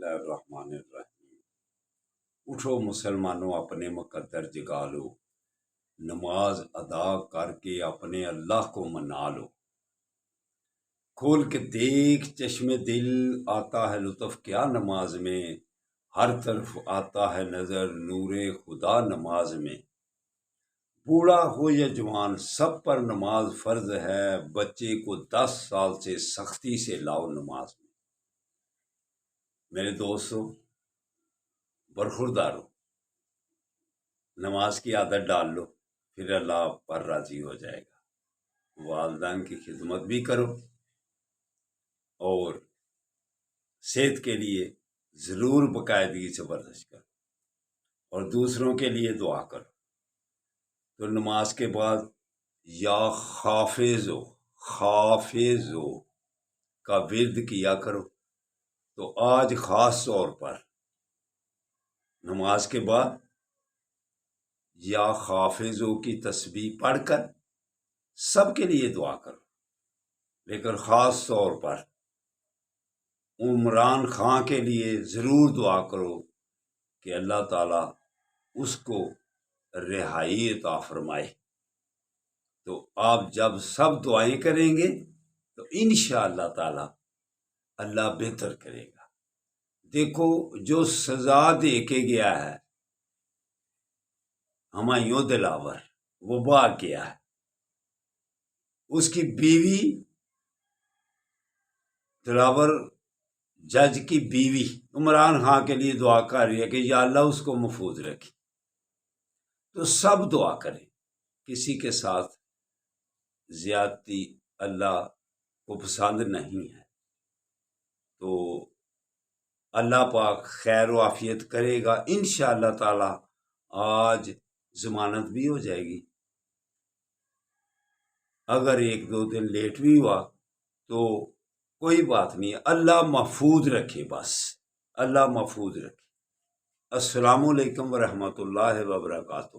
اللہ الرحمن الرحیم۔ اٹھو مسلمانوں، اپنے مقدر جگا لو، نماز ادا کر کے اپنے اللہ کو منا لو۔ کھول کے دیکھ چشم دل، آتا ہے لطف کیا نماز میں، ہر طرف آتا ہے نظر نور خدا نماز میں۔ بوڑھا ہو یا جوان سب پر نماز فرض ہے، بچے کو 10 سال سے سختی سے لاؤ نماز میں۔ میرے دوستو، برخوردارو، نماز کی عادت ڈال لو، پھر اللہ پر راضی ہو جائے گا۔ والدین کی خدمت بھی کرو اور صحت کے لیے ضرور باقاعدگی سے ورزش کرو اور دوسروں کے لیے دعا کرو۔ تو نماز کے بعد یا حافظو کا ورد کیا کرو۔ تو آج خاص طور پر نماز کے بعد یا حافظو کی تسبیح پڑھ کر سب کے لیے دعا کرو، لیکن خاص طور پر عمران خان کے لیے ضرور دعا کرو کہ اللہ تعالیٰ اس کو رہائی عطا فرمائے۔ تو آپ جب سب دعائیں کریں گے تو انشاءاللہ تعالیٰ اللہ بہتر کرے گا۔ دیکھو، جو سزا دے کے گیا ہے ہمایوں دلاور، وہ بھاگ گیا ہے۔ اس کی بیوی دلاور جج کی بیوی عمران خان کے لیے دعا کر رہی ہے کہ یا اللہ اس کو محفوظ رکھی۔ تو سب دعا کریں، کسی کے ساتھ زیادتی اللہ کو پسند نہیں ہے۔ تو اللہ پاک خیر و عافیت کرے گا انشاءاللہ تعالی۔ آج ضمانت بھی ہو جائے گی، اگر 1-2 دن لیٹ بھی ہوا تو کوئی بات نہیں، اللہ محفوظ رکھے، بس اللہ محفوظ رکھے۔ السلام علیکم ورحمۃ اللہ وبرکاتہ۔